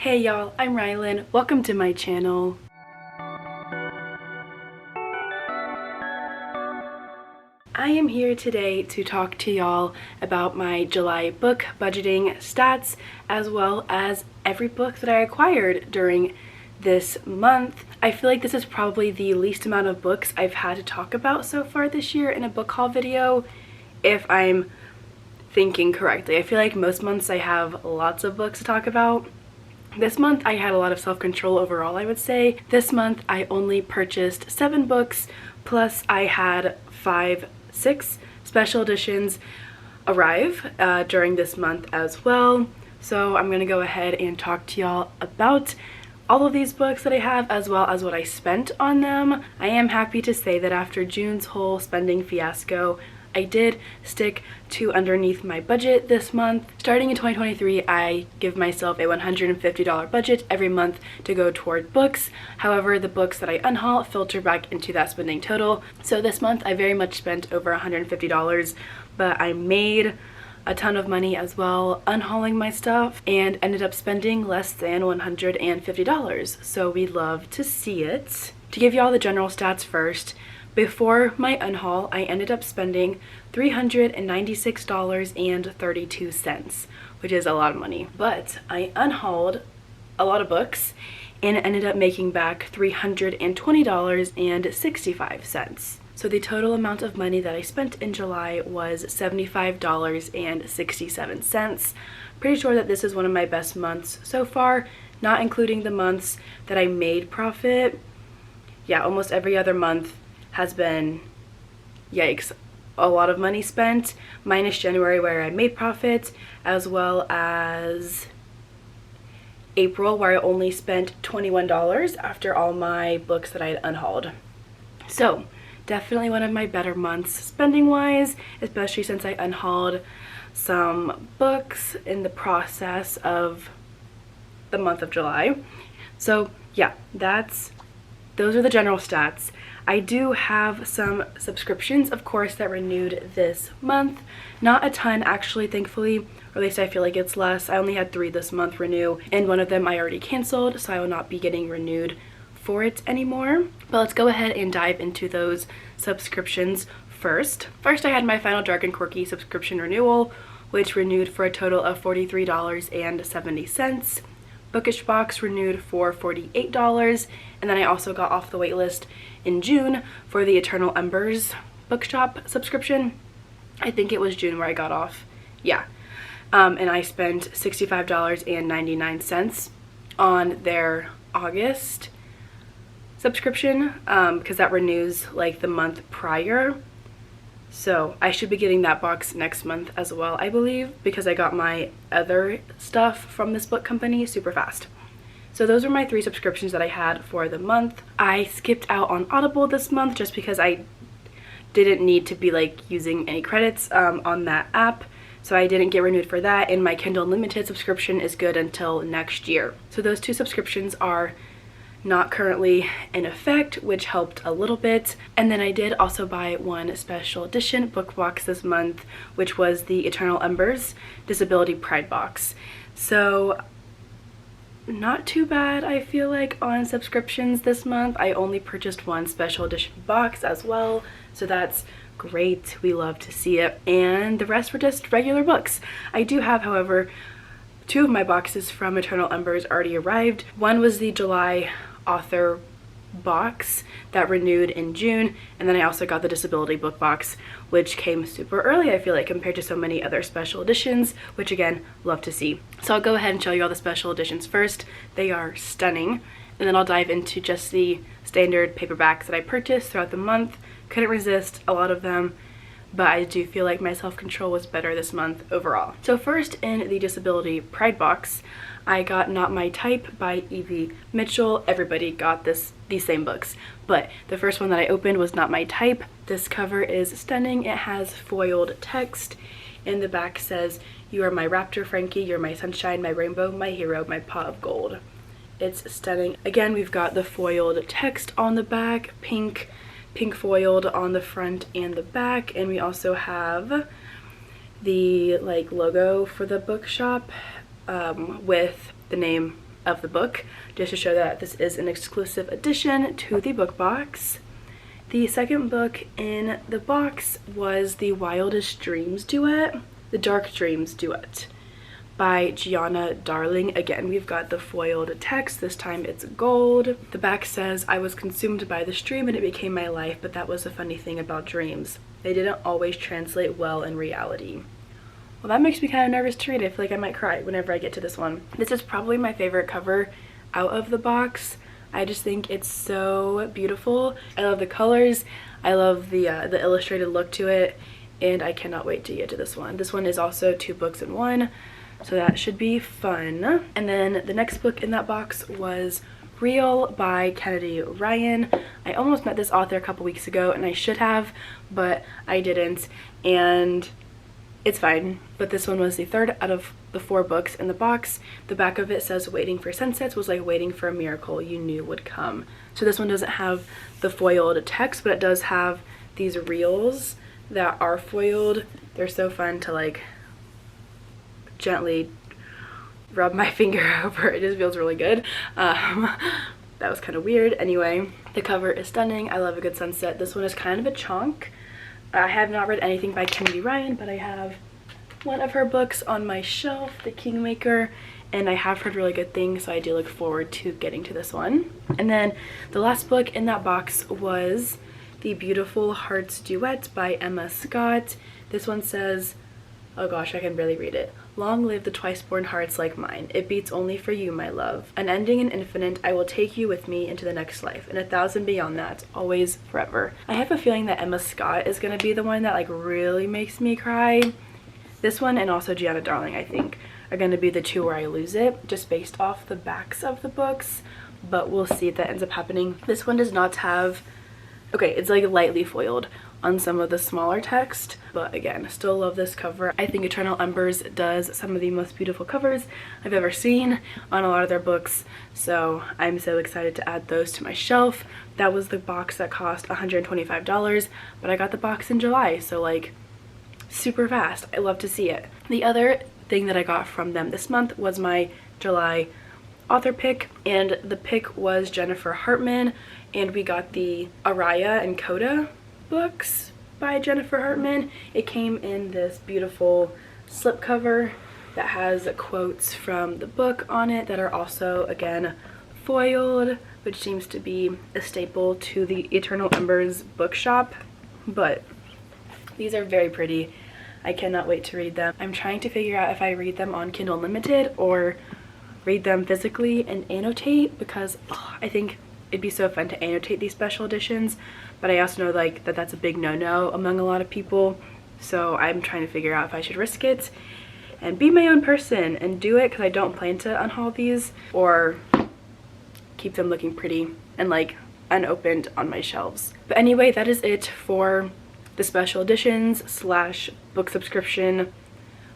Hey y'all, I'm Rylan. Welcome to my channel. I am here today to talk to y'all about my July book budgeting stats, as well as every book that I acquired during this month. I feel like this is probably the least amount of books I've had to talk about so far this year in a book haul video, if I'm thinking correctly. I feel like most months I have lots of books to talk about. This month I had a lot of self-control overall, I would say. This month I only purchased 7 books, plus I had 6 special editions arrive during this month as well. So I'm gonna go ahead and talk to y'all about all of these books that I have, as well as what I spent on them. I am happy to say that after June's whole spending fiasco, I did stick to underneath my budget this month. Starting in 2023, I give myself a $150 budget every month to go toward books. However, the books that I unhaul filter back into that spending total. So this month, I very much spent over $150, but I made a ton of money as well unhauling my stuff and ended up spending less than $150. So we love to see it. To give y'all the general stats first, before my unhaul, I ended up spending $396.32, which is a lot of money. But I unhauled a lot of books and ended up making back $320.65. So the total amount of money that I spent in July was $75.67. Pretty sure that this is one of my best months so far, not including the months that I made profit. Yeah, almost every other month has been, yikes, a lot of money spent, minus January where I made profit, as well as April where I only spent $21 after all my books that I had unhauled. So definitely one of my better months spending wise, especially since I unhauled some books in the process of the month of July. So yeah, those are the general stats. I do have some subscriptions, of course, that renewed this month. Not a ton, actually, thankfully, or at least I feel like it's less. I only had 3 this month renew, and one of them I already canceled, so I will not be getting renewed for it anymore. But let's go ahead and dive into those subscriptions first. First, I had my Final Dark and Quirky subscription renewal, which renewed for a total of $43.70. Bookish box renewed for $48, and then I also got off the wait list in June for the Eternal Embers bookshop subscription. I think it was June where I got off. Yeah. And I spent $65.99 on their August subscription because that renews like the month prior. So I should be getting that box next month as well, I believe, because I got my other stuff from this book company super fast. So those were my 3 subscriptions that I had for the month. I skipped out on Audible this month just because I didn't need to be like using any credits on that app. So I didn't get renewed for that, and my Kindle Unlimited subscription is good until next year. So those 2 subscriptions are not currently in effect, which helped a little bit. And then I did also buy one special edition book box this month, which was the Eternal Embers Disability Pride box. So not too bad, I feel like, on subscriptions this month. I only purchased one special edition box as well, so that's great. We love to see it. And the rest were just regular books. I do have, however, 2 of my boxes from Eternal Embers already arrived. One was the July author box that renewed in June, and then I also got the disability book box, which came super early, I feel like, compared to so many other special editions, which again, love to see. So I'll go ahead and show you all the special editions first. They are stunning, and then I'll dive into just the standard paperbacks that I purchased throughout the month. Couldn't resist a lot of them, but I do feel like my self-control was better this month overall. So first, in the Disability Pride box, I got Not My Type by Evie Mitchell. Everybody got these same books, but the first one that I opened was Not My Type. This cover is stunning. It has foiled text, and the back says, "You are my raptor, Frankie. You're my sunshine, my rainbow, my hero, my pot of gold." It's stunning. Again, we've got the foiled text on the back, pink foiled on the front and the back, and we also have the like logo for the bookshop with the name of the book, just to show that this is an exclusive addition to the book box. The second book in the box was the Wildest Dreams duet, the Dark Dreams duet by Gianna Darling. Again, we've got the foiled text. This time it's gold. The back says, "I was consumed by this dream and it became my life, but that was the funny thing about dreams. They didn't always translate well in reality." Well, that makes me kind of nervous to read. I feel like I might cry whenever I get to this one. This is probably my favorite cover out of the box. I just think it's so beautiful. I love the colors. I love the illustrated look to it, and I cannot wait to get to this one. This one is also 2 books in 1, so that should be fun. And then the next book in that box was Real by Kennedy Ryan. I almost met this author a couple weeks ago, and I should have, but I didn't, and it's fine. But this one was the third out of the 4 books in the box. The back of it says, "Waiting for sunsets was like waiting for a miracle you knew would come." So this one doesn't have the foiled text, but it does have these reels that are foiled. They're so fun to like gently rub my finger over. It just feels really good. That was kind of weird. Anyway, the cover is stunning. I love a good sunset. This one is kind of a chunk. I have not read anything by Kennedy Ryan, but I have one of her books on my shelf, The Kingmaker, and I have heard really good things, so I do look forward to getting to this one. And then the last book in that box was The Beautiful Hearts Duet by Emma Scott. This one says, oh gosh, I can barely read it. "Long live the twice-born hearts like mine. It beats only for you, my love. Unending and infinite, I will take you with me into the next life, and 1,000 beyond that, always, forever." I have a feeling that Emma Scott is going to be the one that like really makes me cry. This one and also Gianna Darling, I think, are going to be the 2 where I lose it, just based off the backs of the books, but we'll see if that ends up happening. This one does not have, okay, it's like lightly foiled on some of the smaller text, but again, still love this cover. I think Eternal Embers does some of the most beautiful covers I've ever seen on a lot of their books, so I'm so excited to add those to my shelf. That was the box that cost $125, but I got the box in July, so like super fast. I love to see it. The other thing that I got from them this month was my July author pick, and the pick was Jennifer Hartman, and we got the Araya and Coda books by Jennifer Hartman. It came in this beautiful slipcover that has quotes from the book on it that are also, again, foiled, which seems to be a staple to the Eternal Embers bookshop. But these are very pretty. I cannot wait to read them. I'm trying to figure out if I read them on Kindle Unlimited or read them physically and annotate, because I think it'd be so fun to annotate these special editions, but I also know like that that's a big no-no among a lot of people, so I'm trying to figure out if I should risk it and be my own person and do it, because I don't plan to unhaul these, or keep them looking pretty and like unopened on my shelves. But anyway, that is it for the special editions slash book subscription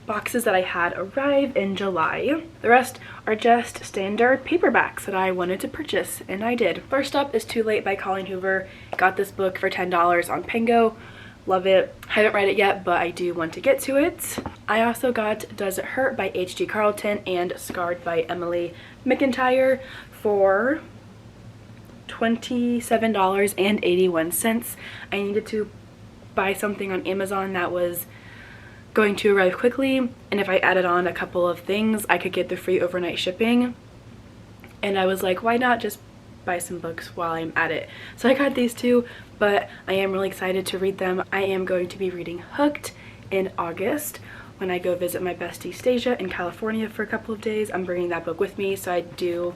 boxes that I had arrive in July. The rest are just standard paperbacks that I wanted to purchase, and I did. First up is Too Late by Colleen Hoover. Got this book for $10 on Pengo. Love it. Haven't read it yet, but I do want to get to it. I also got Does It Hurt by H.G. Carlton and Scarred by Emily McIntyre for $27.81. I needed to buy something on Amazon that was going to arrive quickly, and if I added on a couple of things I could get the free overnight shipping, and I was like, why not just buy some books while I'm at it? So I got these 2, but I am really excited to read them. I am going to be reading Hooked in August when I go visit my bestie Stasia in California for a couple of days. I'm bringing that book with me, so I do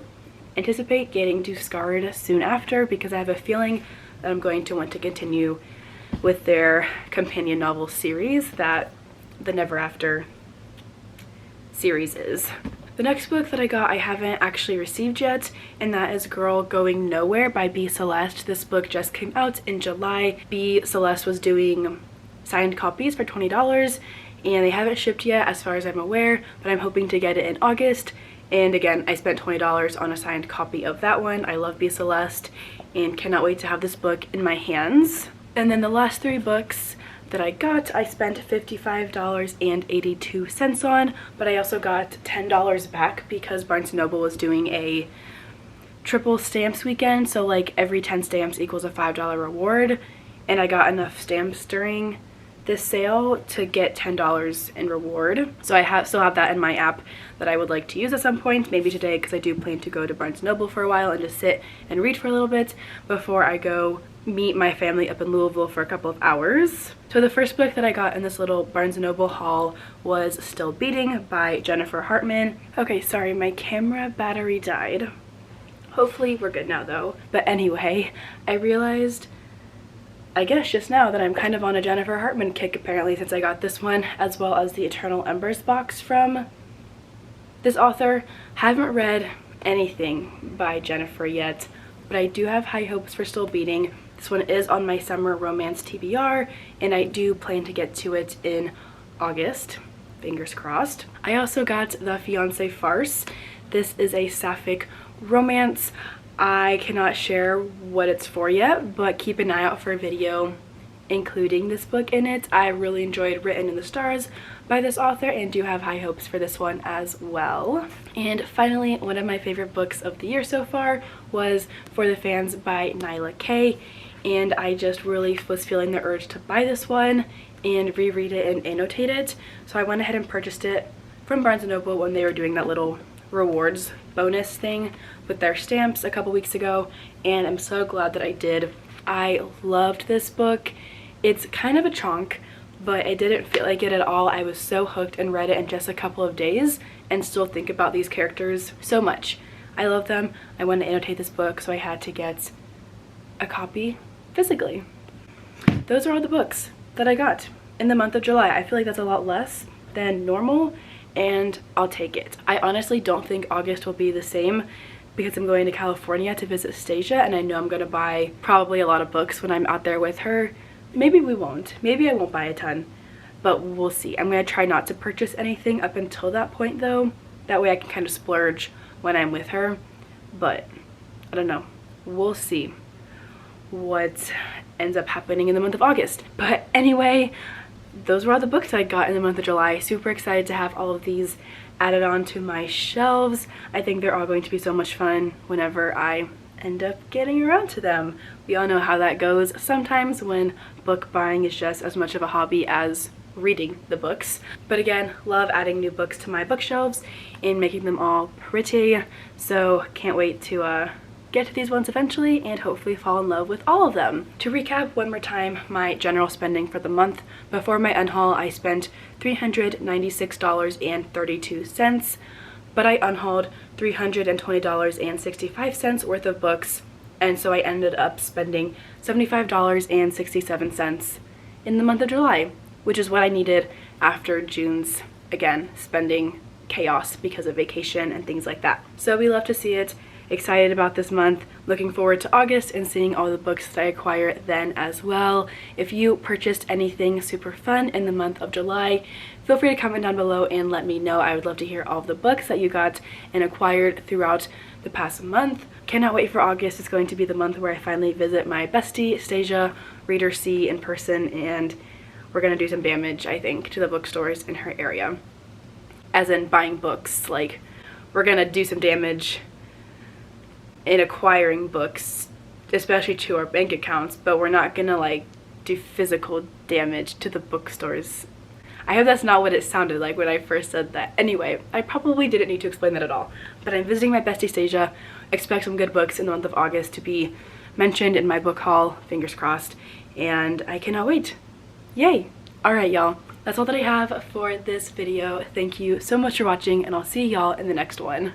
anticipate getting to Scarred soon after, because I have a feeling that I'm going to want to continue with their companion novel series that the Never After series is. The next book that I got I haven't actually received yet, and that is Girl Going Nowhere by B. Celeste. This book just came out in July. B. Celeste was doing signed copies for $20, and they haven't shipped yet as far as I'm aware, but I'm hoping to get it in August. And again, I spent $20 on a signed copy of that one. I love B. Celeste and cannot wait to have this book in my hands. And then the last 3 books that I got, I spent $55.82 on, but I also got $10 back because Barnes & Noble was doing a triple stamps weekend, so like every 10 stamps equals a $5 reward, and I got enough stamps during this sale to get $10 in reward. So I still have that in my app that I would like to use at some point, maybe today, because I do plan to go to Barnes & Noble for a while and just sit and read for a little bit before I go meet my family up in Louisville for a couple of hours. So the first book that I got in this little Barnes & Noble haul was Still Beating by Jennifer Hartman. Okay, sorry, my camera battery died. Hopefully we're good now though. But anyway, I realized, I guess just now, that I'm kind of on a Jennifer Hartman kick apparently, since I got this one as well as the Eternal Embers box from this author. Haven't read anything by Jennifer yet, but I do have high hopes for Still Beating. This one is on my summer romance TBR, and I do plan to get to it in August. Fingers crossed. I also got The Fiancé Farce. This is a sapphic romance. I cannot share what it's for yet, but keep an eye out for a video including this book in it. I really enjoyed Written in the Stars by this author and do have high hopes for this one as well. And finally, one of my favorite books of the year so far was For the Fans by Nyla K, and I just really was feeling the urge to buy this one and reread it and annotate it, so I went ahead and purchased it from Barnes & Noble when they were doing that little rewards bonus thing with their stamps a couple weeks ago, and I'm so glad that I did. I loved this book. It's kind of a chunk, but I didn't feel like it at all. I was so hooked and read it in just a couple of days and still think about these characters so much. I love them. I wanted to annotate this book, so I had to get a copy physically. Those are all the books that I got in the month of July. I feel like that's a lot less than normal, and I'll take it. I honestly don't think August will be the same because I'm going to California to visit Stasia, and I know I'm going to buy probably a lot of books when I'm out there with her. Maybe we won't. Maybe I won't buy a ton, but we'll see. I'm going to try not to purchase anything up until that point though. That way I can kind of splurge when I'm with her, but I don't know. We'll see what ends up happening in the month of August. But anyway, those were all the books I got in the month of July. Super excited to have all of these added on to my shelves. I think they're all going to be so much fun whenever I end up getting around to them. We all know how that goes sometimes when book buying is just as much of a hobby as reading the books. But again, love adding new books to my bookshelves and making them all pretty. So can't wait to get to these ones eventually and hopefully fall in love with all of them. To recap one more time my general spending for the month, before my unhaul I spent $396.32, but I unhauled $320.65 worth of books, and so I ended up spending $75.67 in the month of July, which is what I needed after June's, again, spending chaos because of vacation and things like that. So we love to see it. Excited about this month, looking forward to August and seeing all the books that I acquire then as well. If you purchased anything super fun in the month of July, feel free to comment down below and let me know. I would love to hear all of the books that you got and acquired throughout the past month. Cannot wait for August. It's going to be the month where I finally visit my bestie, Stasia, Reader C, in person, and we're gonna do some damage, I think, to the bookstores in her area. As in buying books, like, we're gonna do some damage in acquiring books, especially to our bank accounts, but we're not gonna like do physical damage to the bookstores. I hope that's not what it sounded like when I first said that. Anyway, I probably didn't need to explain that at all, but I'm visiting my bestie Stasia. Expect some good books in the month of August to be mentioned in my book haul, fingers crossed, and I cannot wait. Yay! Alright y'all, that's all that I have for this video. Thank you so much for watching, and I'll see y'all in the next one.